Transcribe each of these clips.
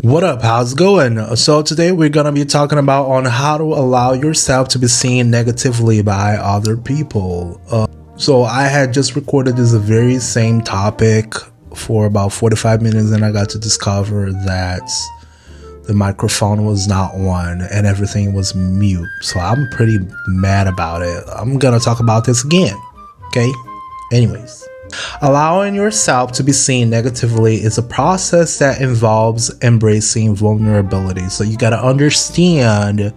What up? How's it going? So today we're gonna be talking about on how to allow yourself to be seen negatively by other people. So I had just recorded this very same topic for about 45 minutes, and I got to discover that the microphone was not on and everything was mute. So I'm pretty mad about it. I'm gonna talk about this again. Okay. Anyways. Allowing yourself to be seen negatively is a process that involves embracing vulnerability. So you got to understand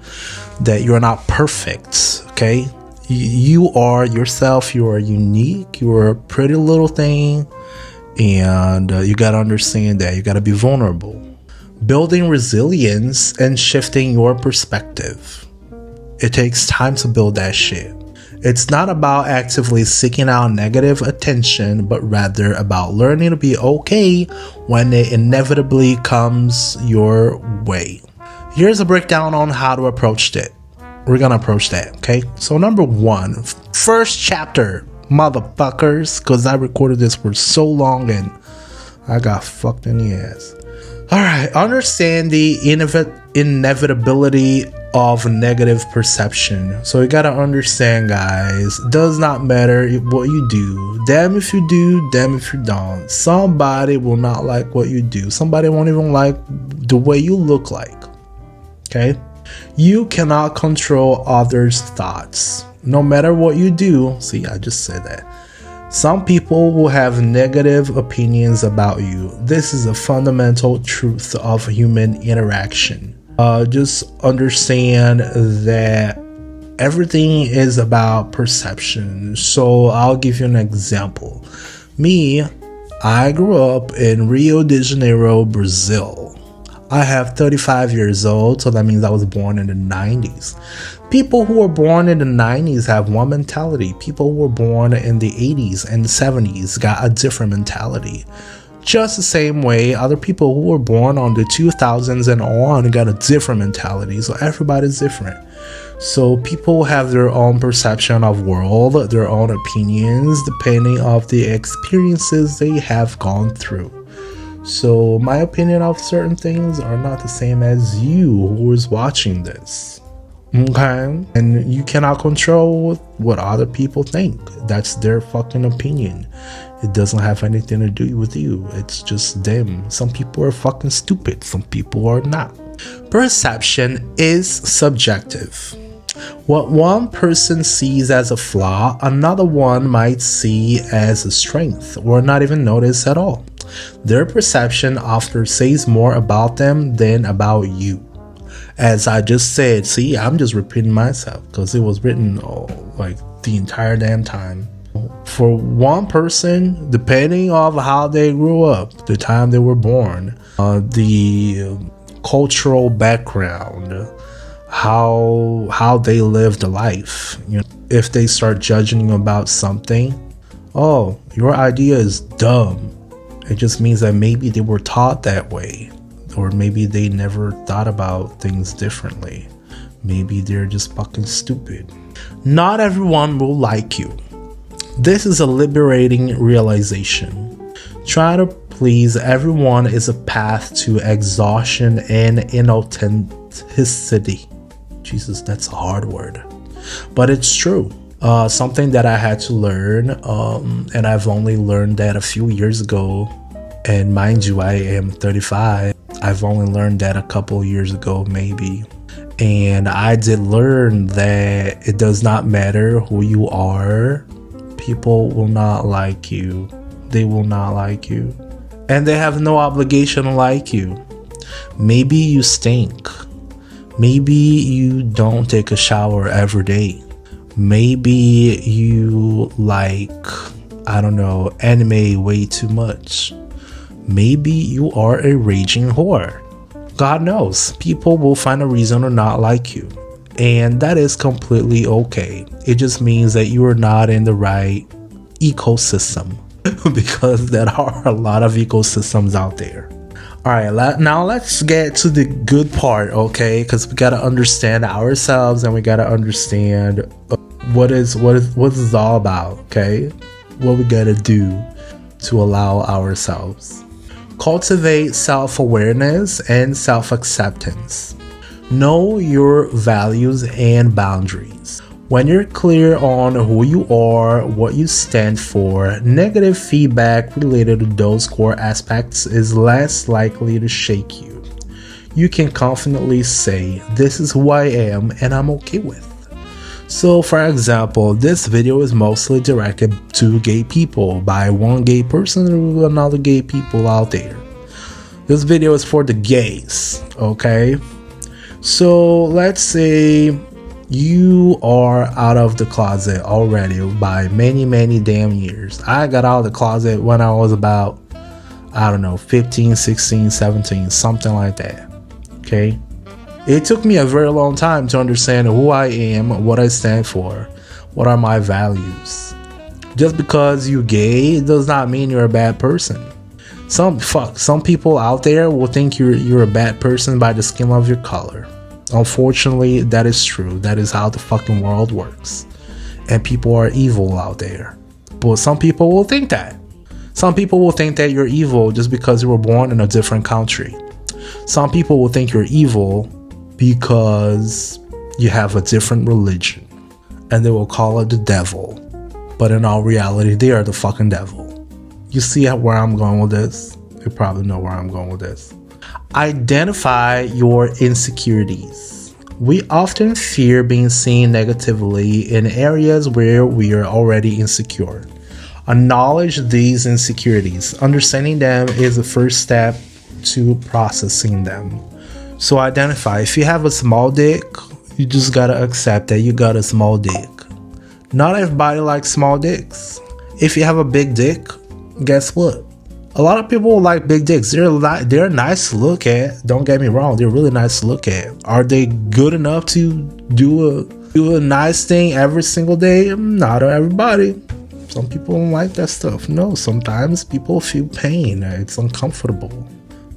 that you're not perfect, okay? You are yourself. You are unique. You're a pretty little thing. And you got to understand that. You got to be vulnerable. Building resilience and shifting your perspective. It takes time to build that shit. It's not about actively seeking out negative attention, but rather about learning to be okay when it inevitably comes your way. Here's a breakdown on how to approach it. We're gonna approach that, okay? So number one, first chapter, motherfuckers, because I recorded this for so long and I got fucked in the ass. All right, understand the inevitability of negative perception. So you gotta understand, guys, does not matter what you do. Damn if you do, damn if you don't. Somebody will not like what you do. Somebody won't even like the way you look like. Okay? You cannot control others' thoughts. No matter what you do. See, I just said that. Some people will have negative opinions about you. This is a fundamental truth of human interaction. Just understand that everything is about perception. So I'll give you an example. Me, I grew up in Rio de Janeiro, Brazil. I have 35 years old, so that means I was born in the 90s. People who were born in the 90s have one mentality. People who were born in the 80s and 70s got a different mentality. Just the same way, other people who were born on the 2000s and on got a different mentality. So everybody's different. So people have their own perception of world, their own opinions, depending on the experiences they have gone through. So my opinion of certain things are not the same as you who is watching this. Okay? And you cannot control what other people think. That's their fucking opinion. It doesn't have anything to do with you. It's just them. Some people are fucking stupid. Some people are not. Perception is subjective. What one person sees as a flaw, another one might see as a strength or not even notice at all. Their perception often says more about them than about you. As I just said, see, I'm just repeating myself because it was written like the entire damn time. For one person, depending on how they grew up, the time they were born, the cultural background, how they lived life, you know, if they start judging you about something, oh, your idea is dumb. It just means that maybe they were taught that way, or maybe they never thought about things differently. Maybe they're just fucking stupid. Not everyone will like you. This is a liberating realization. Trying to please everyone is a path to exhaustion and inauthenticity. Jesus, that's a hard word. But it's true. Something that I had to learn, and I've only learned that a few years ago. And mind you, I am 35. I've only learned that a couple years ago, maybe. And I did learn that it does not matter who you are. People will not like you. They will not like you. And they have no obligation to like you. Maybe you stink. Maybe you don't take a shower every day. Maybe you like, I don't know, anime way too much. Maybe you are a raging whore. God knows. People will find a reason to not like you. And that is completely okay. It just means that you are not in the right ecosystem. Because there are a lot of ecosystems out there. Alright, now let's get to the good part, okay? Because we gotta understand ourselves and we gotta understand what is all about, okay? What we gotta do to allow ourselves. Cultivate self-awareness and self-acceptance. Know your values and boundaries. When you're clear on who you are, what you stand for, negative feedback related to those core aspects is less likely to shake you. You can confidently say, "This is who I am and I'm okay with." So for example, this video is mostly directed to gay people by one gay person to another gay people out there. This video is for the gays, okay? So let's say you are out of the closet already by many damn years. I got out of the closet when I was about, I don't know, 15, 16, 17, something like that. Okay? It took me a very long time to understand who I am, what I stand for, what are my values. Just because you're gay does not mean you're a bad person. Some people out there will think you're a bad person by the skin of your color. Unfortunately, that is true. That is how the fucking world works. And people are evil out there. But some people will think that. Some people will think that you're evil just because you were born in a different country. Some people will think you're evil because you have a different religion. And they will call it the devil. But in all reality, they are the fucking devil. You see where I'm going with this? You probably know where I'm going with this. Identify your insecurities. We often fear being seen negatively in areas where we are already insecure. Acknowledge these insecurities. Understanding them is the first step to processing them. So identify. If you have a small dick, you just gotta accept that you got a small dick. Not everybody likes small dicks. If you have a big dick, guess what? A lot of people like big dicks. They're nice to look at. Don't get me wrong. They're really nice to look at. Are they good enough to do a nice thing every single day? Not everybody. Some people don't like that stuff. No, sometimes people feel pain. It's uncomfortable.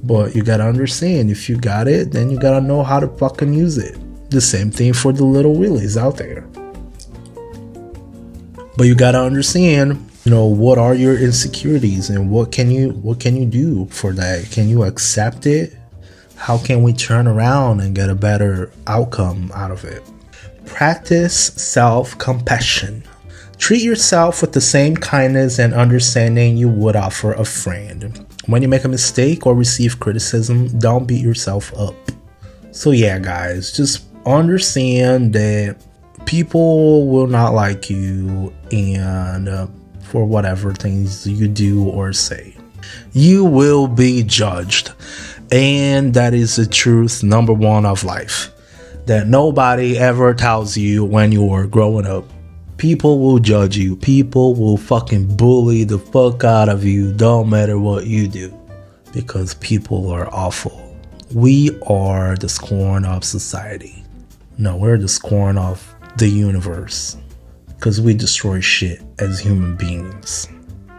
But you gotta understand, if you got it, then you gotta know how to fucking use it. The same thing for the little willies out there. But you gotta understand, what are your insecurities and what can you do for that? Can you accept it? How can we turn around and get a better outcome out of it? Practice self-compassion. Treat yourself with the same kindness and understanding you would offer a friend. When you make a mistake or receive criticism, don't beat yourself up. So yeah, guys, just understand that people will not like you and for whatever things you do or say. You will be judged. And that is the truth number one of life. That nobody ever tells you when you were growing up. People will judge you. People will fucking bully the fuck out of you, don't matter what you do. Because people are awful. We are the scorn of society. No, we're the scorn of the universe. Because we destroy shit as human beings.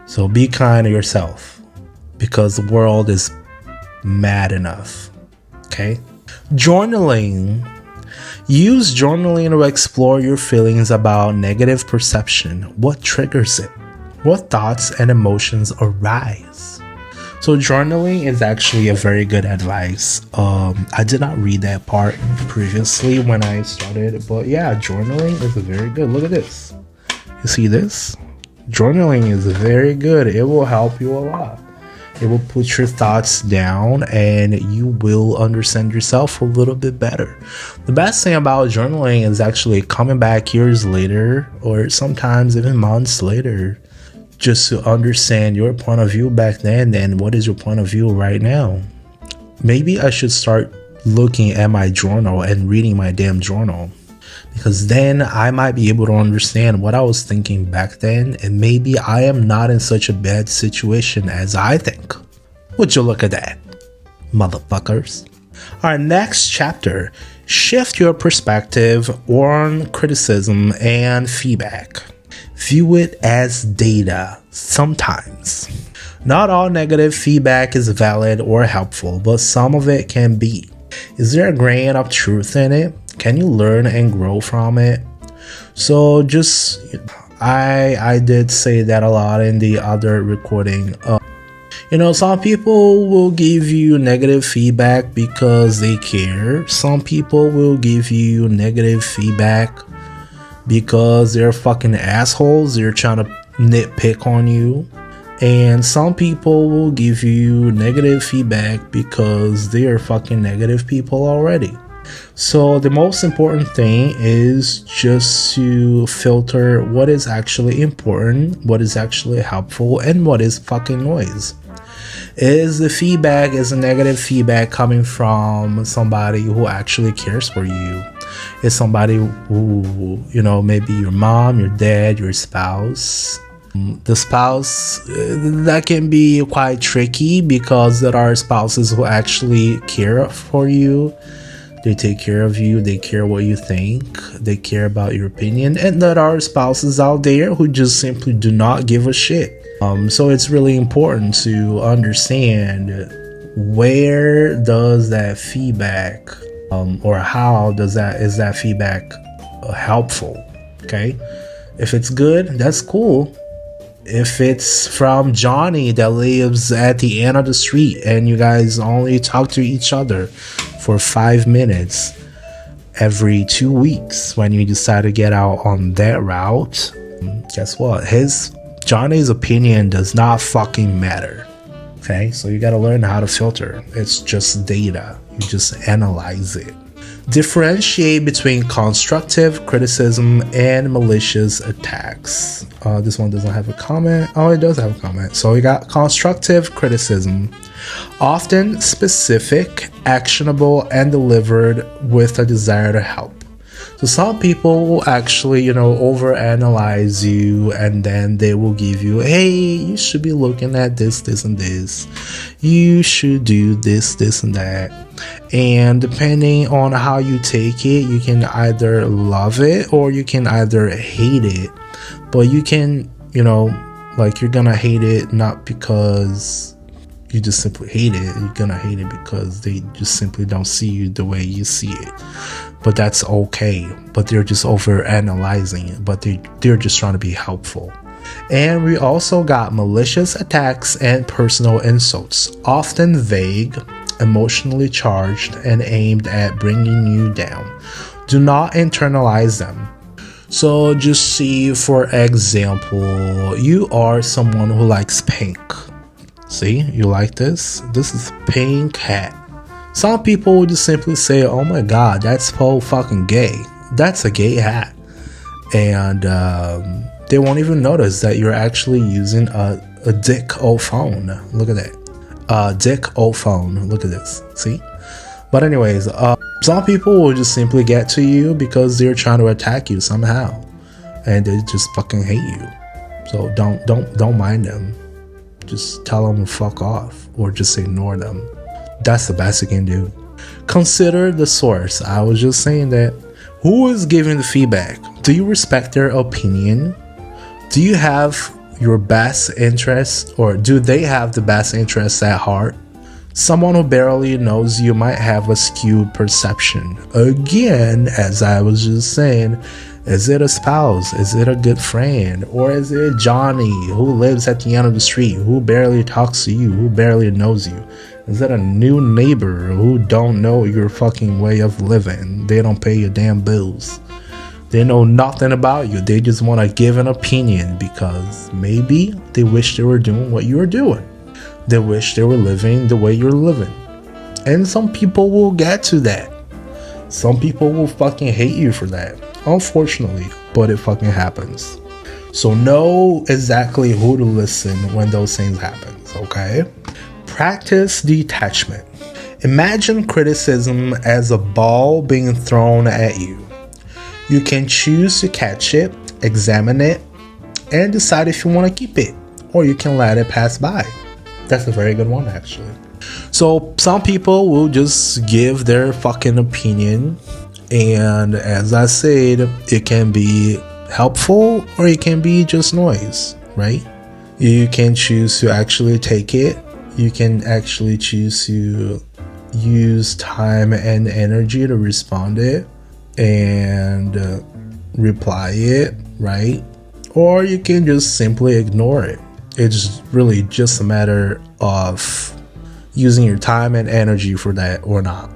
So be kind to yourself. Because the world is mad enough. Okay? Journaling. Use journaling to explore your feelings about negative perception. What triggers it? What thoughts and emotions arise? So journaling is actually a very good advice. I did not read that part previously when I started, but yeah, journaling is very good. Look at this. You see this? Journaling is very good. It will help you a lot. It will put your thoughts down and you will understand yourself a little bit better. The best thing about journaling is actually coming back years later or sometimes even months later just to understand your point of view back then and what is your point of view right now. Maybe I should start looking at my journal and reading my damn journal, because then I might be able to understand what I was thinking back then, and maybe I am not in such a bad situation as I think. Would you look at that, motherfuckers? Our next chapter, shift your perspective on criticism and feedback. View it as data sometimes. Not all negative feedback is valid or helpful, but some of it can be. Is there a grain of truth in it? Can you learn and grow from it? So just, I did say that a lot in the other recording. Some people will give you negative feedback because they care. Some people will give you negative feedback because they're fucking assholes. They're trying to nitpick on you. And some people will give you negative feedback because they are fucking negative people already. So the most important thing is just to filter what is actually important, what is actually helpful, and what is fucking noise. Is the feedback, is a negative feedback coming from somebody who actually cares for you? Is somebody who, maybe your mom, your dad, your spouse? The spouse, that can be quite tricky because there are spouses who actually care for you. They take care of you, they care what you think, they care about your opinion, and there are spouses out there who just simply do not give a shit. So it's really important to understand where does that feedback or how is that feedback helpful. Okay, if it's good, that's cool. If it's from Johnny that lives at the end of the street and you guys only talk to each other for 5 minutes every 2 weeks when you decide to get out on that route, guess what? Johnny's opinion does not fucking matter. Okay, so you gotta learn how to filter. It's just data. You just analyze it. Differentiate between constructive criticism and malicious attacks. This one doesn't have a comment. Oh, it does have a comment. So we got constructive criticism, often specific, actionable, and delivered with a desire to help. So some people will actually, overanalyze you, and then they will give you, hey, you should be looking at this, this, and this. You should do this, this, and that. And depending on how you take it, you can either love it or you can either hate it. But you can, you're gonna hate it not because you just simply hate it. You're gonna hate it because they just simply don't see you the way you see it. But that's okay. But they're just over analyzing it. But they're just trying to be helpful. And we also got malicious attacks and personal insults, often vague, emotionally charged, and aimed at bringing you down. Do not internalize them. So just see, for example, you are someone who likes pink. See, you like this? This is pink hat. Some people would just simply say, oh my god, that's so fucking gay. That's a gay hat. And they won't even notice that you're actually using a dick old phone. Look at that. Dick old phone. Look at this. See? But anyways, some people will just simply get to you because they're trying to attack you somehow. And they just fucking hate you. So don't mind them. Just tell them to fuck off or just ignore them. That's the best you can do. Consider the source. I was just saying that. Who is giving the feedback? Do you respect their opinion? Do you have your best interests, or do they have the best interests at heart? Someone who barely knows you might have a skewed perception. Again, as I was just saying, is it a spouse? Is it a good friend? Or is it Johnny who lives at the end of the street, who barely talks to you, who barely knows you? Is it a new neighbor who don't know your fucking way of living? They don't pay your damn bills. They know nothing about you. They just want to give an opinion because maybe they wish they were doing what you were doing. They wish they were living the way you're living. And some people will get to that. Some people will fucking hate you for that. Unfortunately, but it fucking happens. So know exactly who to listen when those things happen, okay? Practice detachment. Imagine criticism as a ball being thrown at you. You can choose to catch it, examine it, and decide if you want to keep it, or you can let it pass by. That's a very good one, actually. So some people will just give their fucking opinion, and as I said, it can be helpful or it can be just noise, right? You can choose to actually take it. You can actually choose to use time and energy to respond it and reply it, right? Or you can just simply ignore it. It's really just a matter of using your time and energy for that or not.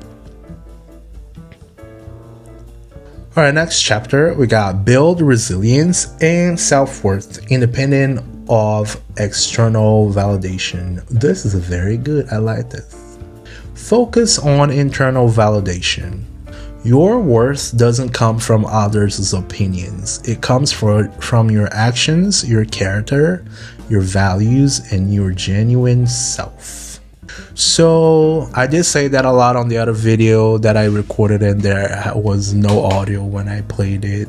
All right, next chapter, we got build resilience and self-worth independent of external validation. This is very good. I like this. Focus on internal validation. Your worth doesn't come from others' opinions. It comes from your actions, your character, your values, and your genuine self. So I did say that a lot on the other video that I recorded, and there was no audio when I played it.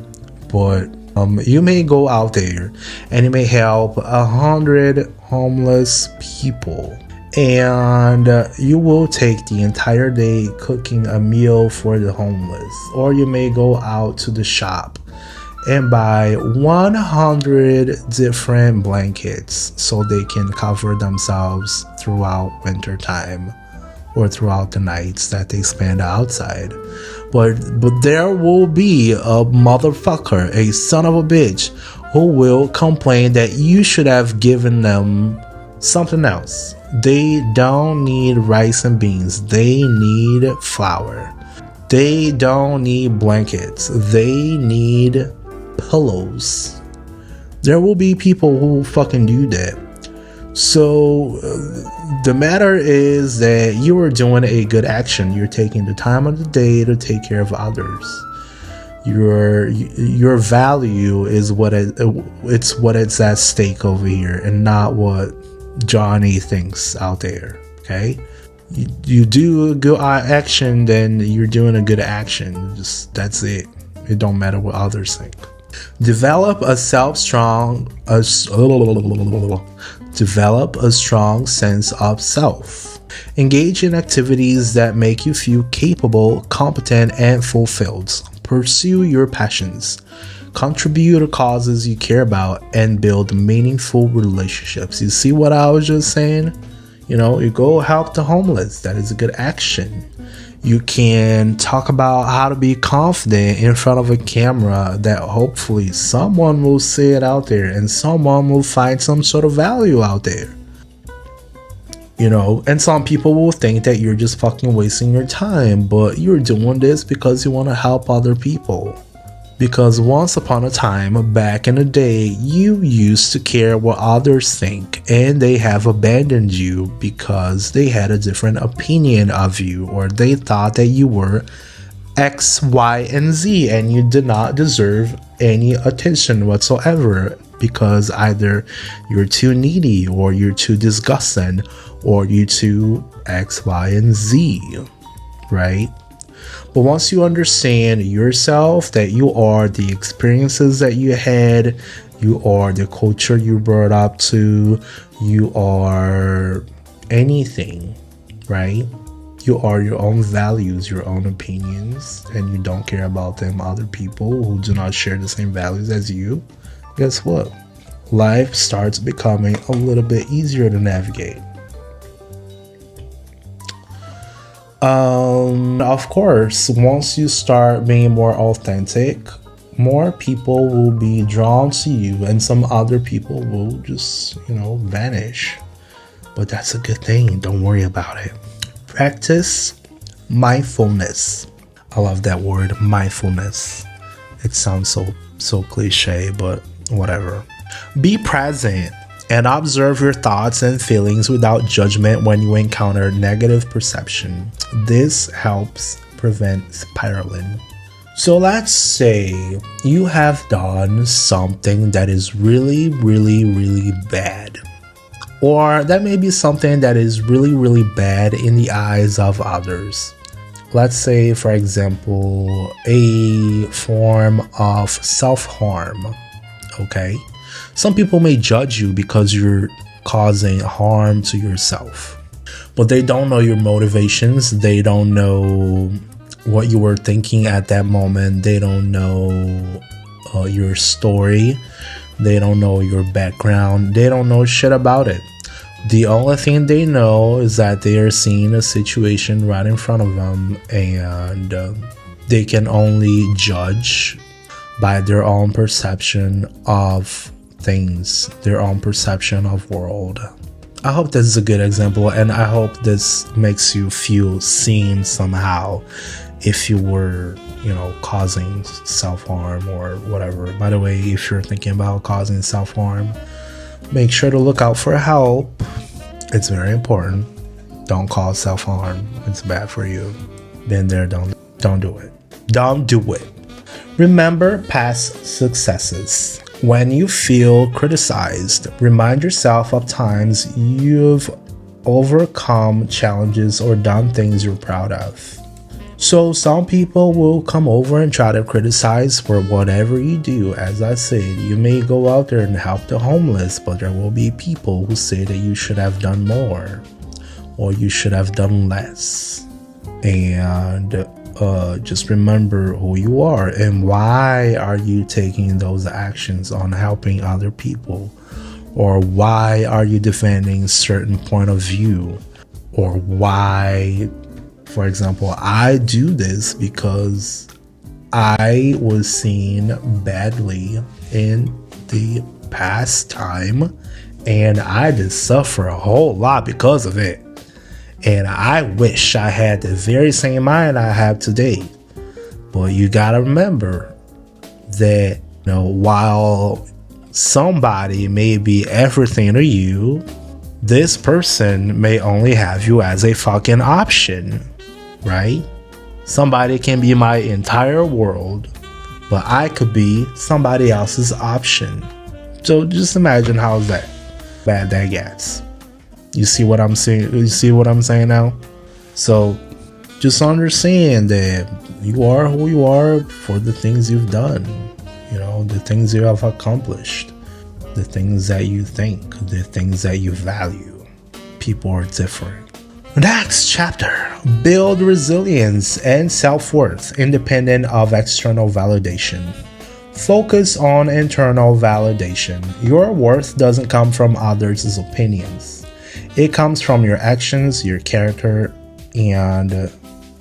But you may go out there and you may help 100 homeless people, and you will take the entire day cooking a meal for the homeless. Or you may go out to the shop and buy 100 different blankets so they can cover themselves throughout winter time or throughout the nights that they spend outside. But there will be a motherfucker, a son of a bitch, who will complain that you should have given them something else. They don't need rice and beans. They need flour. They don't need blankets. They need pillows. There will be people who fucking do that. So the matter is that you are doing a good action. You're taking the time of the day to take care of others. Your value is what's at stake over here, and not what Johnny thinks out there. Okay, you do a good action, then you're doing a good action. Just that's it. It don't matter what others think. Develop a strong sense of self. Engage in activities that make you feel capable, competent, and fulfilled. Pursue your passions. Contribute to causes you care about, and build meaningful relationships. You see what I was just saying? You know, you go help the homeless. That is a good action. You can talk about how to be confident in front of a camera that hopefully someone will see it out there and someone will find some sort of value out there. You know, and some people will think that you're just fucking wasting your time, but you're doing this because you want to help other people. Because once upon a time, back in the day, you used to care what others think, and they have abandoned you because they had a different opinion of you, or they thought that you were X, Y, and Z, and you did not deserve any attention whatsoever because either you're too needy, or you're too disgusting, or you're too X, Y, and Z, right? But once you understand yourself, that you are the experiences that you had, you are the culture you brought up to, you are anything, right? You are your own values, your own opinions, and you don't care about them other people who do not share the same values as you. Guess what? Life starts becoming a little bit easier to navigate. Of course, once you start being more authentic, more people will be drawn to you, and some other people will just, vanish. But that's a good thing. Don't worry about it. Practice mindfulness. I love that word, mindfulness. It sounds so cliche, but whatever. Be present and observe your thoughts and feelings without judgment when you encounter negative perception. This helps prevent spiraling. So let's say you have done something that is really, really, really bad. Or that may be something that is really, really bad in the eyes of others. Let's say, for example, a form of self-harm, okay? Some people may judge you because you're causing harm to yourself, but they don't know your motivations. They don't know what you were thinking at that moment. They don't know your story. They don't know your background. They don't know shit about it. The only thing they know is that they are seeing a situation right in front of them, and they can only judge by their own perception of things, their own perception of world. I hope this is a good example, and I hope this makes you feel seen somehow if you were, causing self-harm or whatever. By the way, if you're thinking about causing self-harm, make sure to look out for help. It's very important. Don't cause self-harm. It's bad for you. Been there, don't do it. Don't do it. Remember past successes. When you feel criticized, remind yourself of times you've overcome challenges or done things you're proud of. So some people will come over and try to criticize for whatever you do. As I said, you may go out there and help the homeless, but there will be people who say that you should have done more or you should have done less. And just remember who you are and why are you taking those actions on helping other people, or why are you defending certain point of view, or why, for example, I do this because I was seen badly in the past time and I did suffer a whole lot because of it. And I wish I had the very same mind I have today. But you gotta remember that, while somebody may be everything to you, this person may only have you as a fucking option, right? Somebody can be my entire world, but I could be somebody else's option. So just imagine how bad that gets. You see what I'm saying? You see what I'm saying now? So just understand that you are who you are for the things you've done, the things you have accomplished, the things that you think, the things that you value. People are different. Next chapter, build resilience and self-worth independent of external validation. Focus on internal validation. Your worth doesn't come from others' opinions. It comes from your actions, your character, and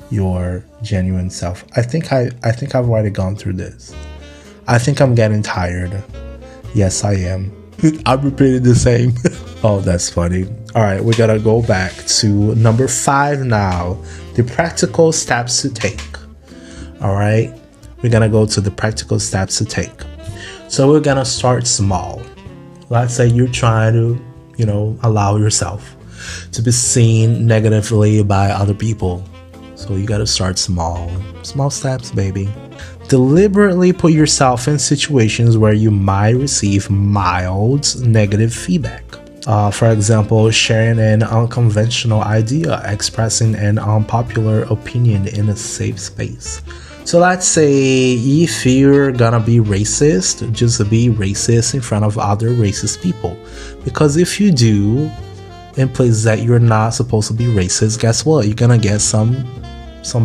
your genuine self. I think I've already gone through this. I think I'm getting tired. Yes, I am. I'm repeating the same. Oh, that's funny. All right, we gotta go back to number 5 now. The practical steps to take. All right, we're gonna go to the practical steps to take. So we're gonna start small. Let's say you're trying to allow yourself to be seen negatively by other people. So you got to start small steps, baby. Deliberately put yourself in situations where you might receive mild negative feedback. For example, sharing an unconventional idea, expressing an unpopular opinion in a safe space. So let's say if you're gonna be racist, just be racist in front of other racist people. Because if you do in places that you're not supposed to be racist, guess what? You're gonna get some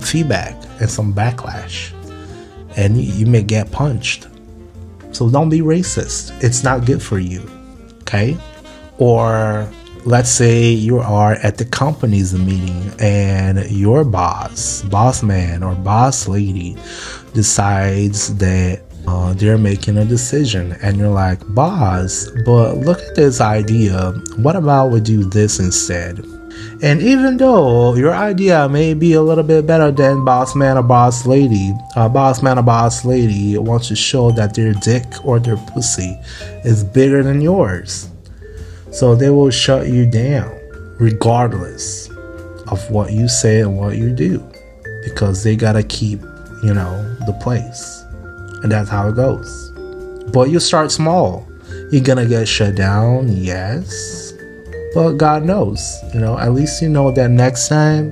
feedback and some backlash. And you may get punched. So don't be racist. It's not good for you. Okay? Or let's say you are at the company's meeting and your boss man or boss lady decides that they're making a decision and you're like, boss, but look at this idea. What about we do this instead? And even though your idea may be a little bit better than boss man or boss lady wants to show that their dick or their pussy is bigger than yours. So they will shut you down regardless of what you say and what you do, because they gotta keep, the place. And that's how it goes. But you start small. You're gonna get shut down, yes. But God knows, at least you know that next time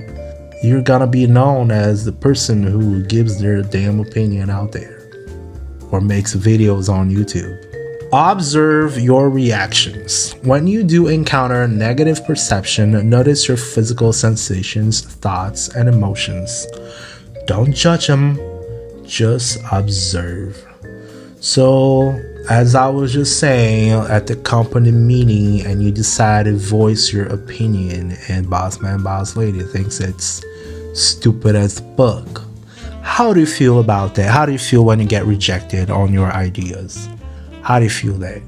you're gonna be known as the person who gives their damn opinion out there or makes videos on YouTube. Observe your reactions. When you do encounter negative perception, notice your physical sensations, thoughts, and emotions. Don't judge them, just observe. So, as I was just saying, at the company meeting and you decide to voice your opinion and boss man, boss lady thinks it's stupid as fuck. How do you feel about that? How do you feel when you get rejected on your ideas? How do you feel that?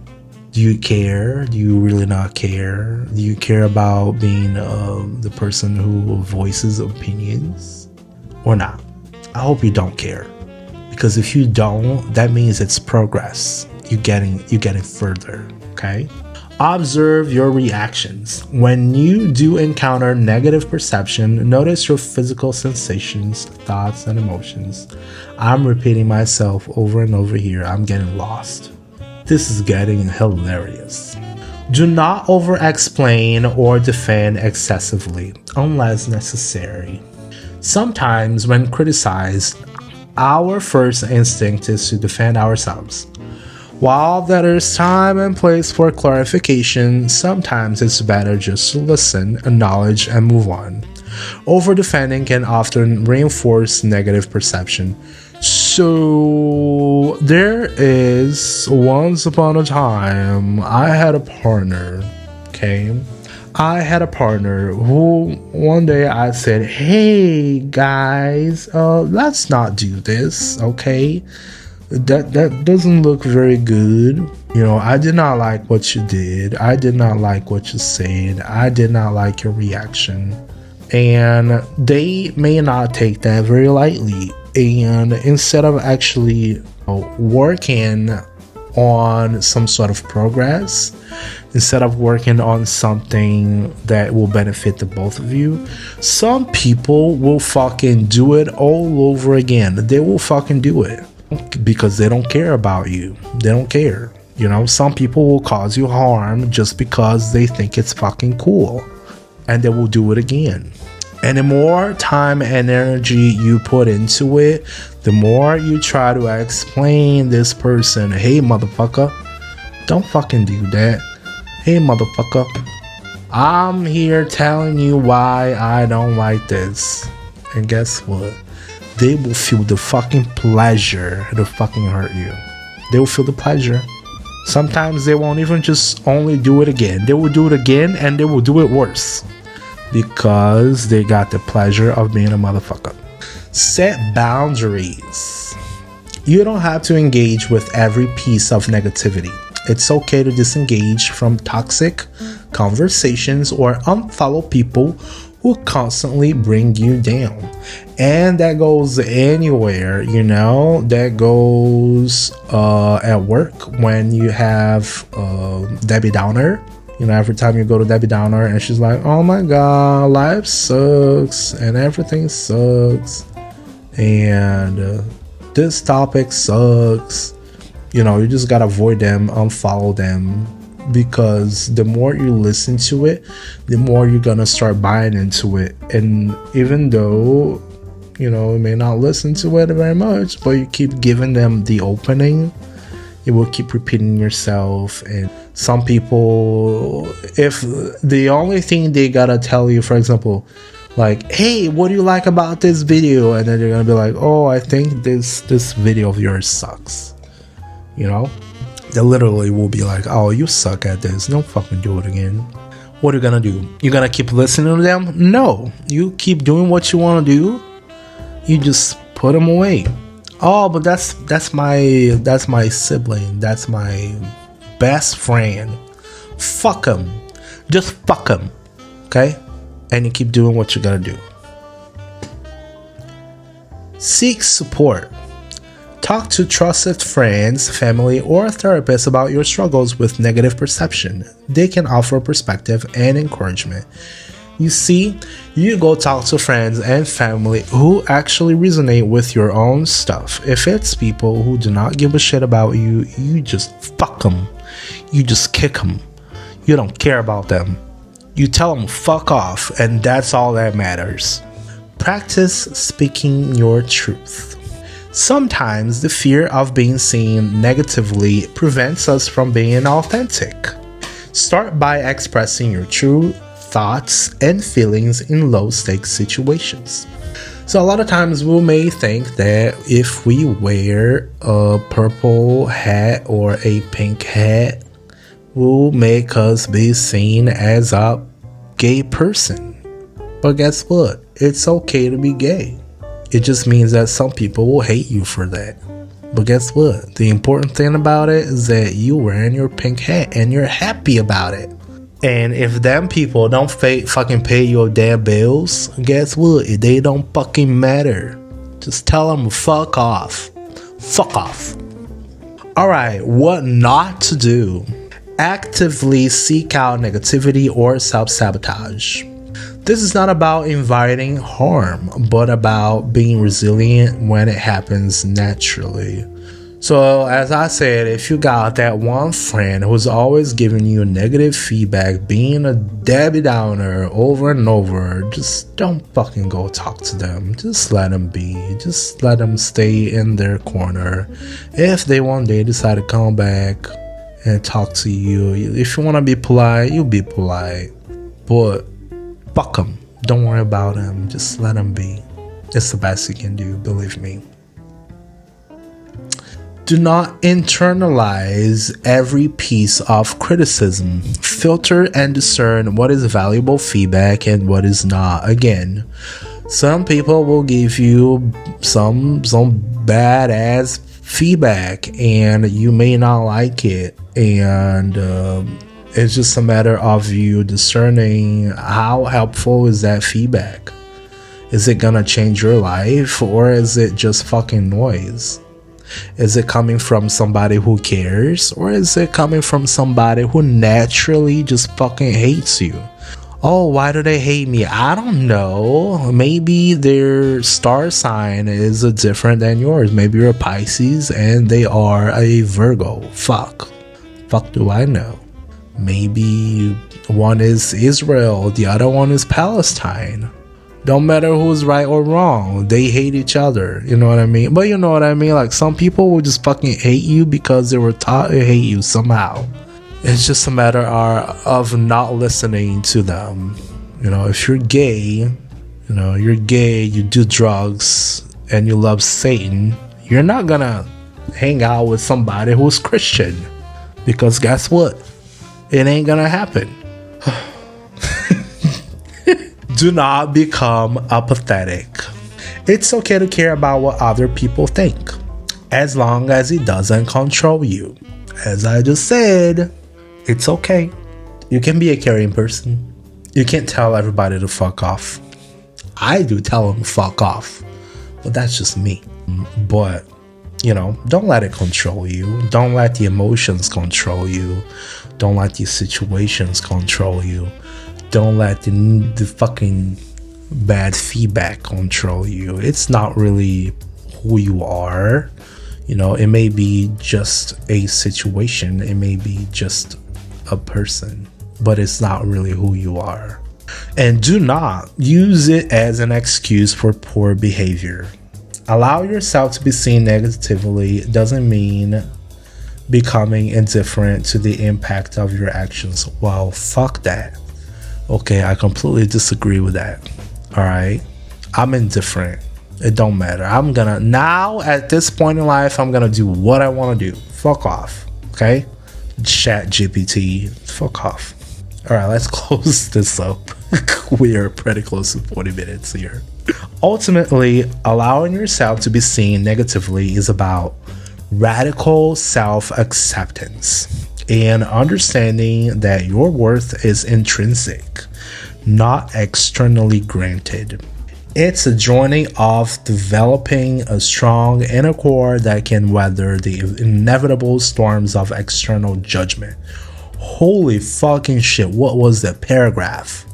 Do you care? Do you really not care? Do you care about being the person who voices opinions or not? I hope you don't care, because if you don't, that means it's progress. You're getting further. Okay. Observe your reactions. When you do encounter negative perception, notice your physical sensations, thoughts, and emotions. I'm repeating myself over and over here. I'm getting lost. This is getting hilarious. Do not over-explain or defend excessively unless necessary. Sometimes, when criticized, our first instinct is to defend ourselves. While there is time and place for clarification, sometimes it's better just to listen, acknowledge, and move on. Over-defending can often reinforce negative perception. So, there is, once upon a time, I had a partner, okay? I had a partner who one day I said, hey guys, let's not do this, okay? That doesn't look very good. You know, I did not like what you did. I did not like what you said. I did not like your reaction. And they may not take that very lightly. And instead of actually working on some sort of progress, instead of working on something that will benefit the both of you, some people will fucking do it all over again. They will fucking do it because they don't care about you. They don't care. You know, some people will cause you harm just because they think it's fucking cool, and they will do it again. And the more time and energy you put into it, the more you try to explain this person, hey motherfucker, don't fucking do that. Hey motherfucker, I'm here telling you why I don't like this. And guess what? They will feel the fucking pleasure to fucking hurt you. They will feel the pleasure. Sometimes they won't even just only do it again. They will do it again and they will do it worse. Because they got the pleasure of being a motherfucker. Set boundaries. You don't have to engage with every piece of negativity. It's okay to disengage from toxic conversations or unfollow people who constantly bring you down. And that goes anywhere, you know. That goes at work when you have Debbie Downer. You know, every time you go to Debbie Downer and she's like, oh my God, life sucks and everything sucks. And this topic sucks. You know, you just gotta avoid them, unfollow them. Because the more you listen to it, the more you're gonna start buying into it. And even though, you know, you may not listen to it very much, but you keep giving them the opening, it will keep repeating yourself. And some people, if the only thing they gotta tell you, for example, like, hey, what do you like about this video? And then you're gonna be like, oh, I think this video of yours sucks. You know? They literally will be like, oh, you suck at this. Don't fucking do it again. What are you gonna do? You gonna keep listening to them? No. You keep doing what you wanna do. You just put them away. Oh, but that's my sibling. That's my best friend. Fuck him. Just fuck him. Okay? And you keep doing what you gotta do. Seek support. Talk to trusted friends, family, or therapists about your struggles with negative perception. They can offer perspective and encouragement. You see, you go talk to friends and family who actually resonate with your own stuff. If it's people who do not give a shit about you, you just fuck them. You just kick them. You don't care about them. You tell them fuck off, and that's all that matters. Practice speaking your truth. Sometimes the fear of being seen negatively prevents us from being authentic. Start by expressing your true thoughts and feelings in low-stakes situations. So a lot of times we may think that if we wear a purple hat or a pink hat, will make us be seen as a gay person. But guess what? It's okay to be gay. It just means that some people will hate you for that. But guess what? The important thing about it is that you wearing your pink hat and you're happy about it. And if them people don't fucking pay your damn bills, guess what? They don't fucking matter. Just tell them fuck off. Fuck off. Alright, what not to do. Actively seek out negativity or self-sabotage. This is not about inviting harm, but about being resilient when it happens naturally. So, as I said, if you got that one friend who's always giving you negative feedback, being a Debbie Downer over and over, just don't fucking go talk to them. Just let them be. Just let them stay in their corner. If they one day decide to come back and talk to you, if you want to be polite, you be polite. But fuck them. Don't worry about them. Just let them be. It's the best you can do, believe me. Do not internalize every piece of criticism. Filter and discern what is valuable feedback and what is not. Again, some people will give you some badass feedback and you may not like it. And it's just a matter of you discerning how helpful is that feedback. Is it gonna change your life or is it just fucking noise? Is it coming from somebody who cares? Or is it coming from somebody who naturally just fucking hates you? Oh, why do they hate me? I don't know. Maybe their star sign is different than yours. Maybe you're a Pisces and they are a Virgo. Fuck do I know? Maybe one is Israel, the other one is Palestine. Don't matter who's right or wrong. They hate each other. You know what I mean? But you know what I mean? Like, some people will just fucking hate you because they were taught to hate you somehow. It's just a matter of not listening to them. You know, if you're gay, you do drugs, and you love Satan, you're not gonna hang out with somebody who's Christian. Because guess what? It ain't gonna happen. Do not become apathetic. It's okay to care about what other people think, as long as it doesn't control you. As I just said, it's okay. You can be a caring person. You can't tell everybody to fuck off. I do tell them to fuck off, but that's just me. But, don't let it control you. Don't let the emotions control you. Don't let the situations control you. Don't let the fucking bad feedback control you. It's not really who you are. It may be just a situation. It may be just a person. But it's not really who you are. And do not use it as an excuse for poor behavior. Allow yourself to be seen negatively doesn't mean becoming indifferent to the impact of your actions. Well, fuck that. Okay, I completely disagree with that. Alright? I'm indifferent. It don't matter. Now, at this point in life, I'm gonna do what I want to do. Fuck off. Okay? Chat GPT. Fuck off. Alright, let's close this up. We are pretty close to 40 minutes here. Ultimately, allowing yourself to be seen negatively is about radical self-acceptance and understanding that your worth is intrinsic, not externally granted. It's a journey of developing a strong inner core that can weather the inevitable storms of external judgment. Holy fucking shit, what was that paragraph?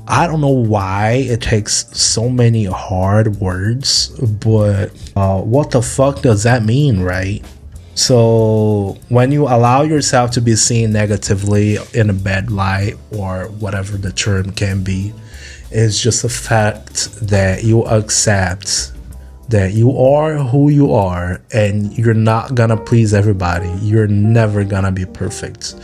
I don't know why it takes so many hard words, but what the fuck does that mean, right? So when you allow yourself to be seen negatively in a bad light, or whatever the term can be, it's just a fact that you accept that you are who you are and you're not gonna please everybody. You're never gonna be perfect.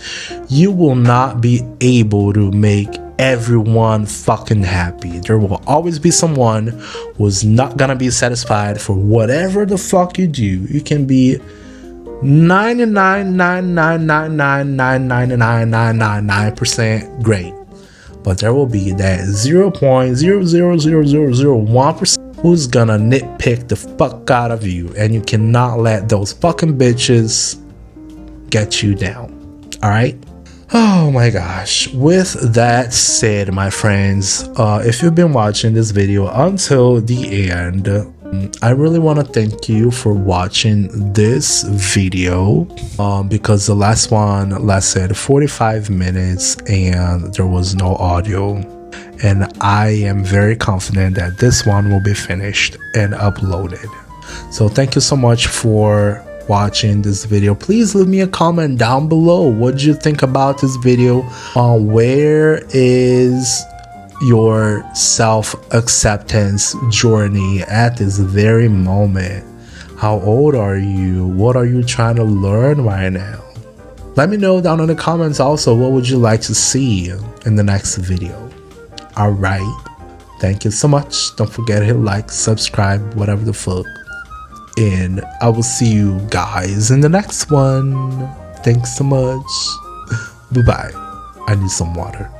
You will not be able to make everyone fucking happy. There will always be someone who's not gonna be satisfied for whatever the fuck you do. You can be 99.999999999% great, but there will be that 0.0000001% who's gonna nitpick the fuck out of you, and you cannot let those fucking bitches get you down. All right. Oh my gosh. With that said, my friends, if you've been watching this video until the end, I really want to thank you for watching this video, because the last one lasted 45 minutes and there was no audio, and I am very confident that this one will be finished and uploaded. So thank you so much for watching this video. Please leave me a comment down below. What did you think about this video? Where is your self-acceptance journey at this very moment? How old are you? What are you trying to learn right now? Let me know down in the comments also, what would you like to see in the next video? All right, thank you so much. Don't forget to hit like, subscribe, whatever the fuck, and I will see you guys in the next one. Thanks so much. Bye bye. I need some water.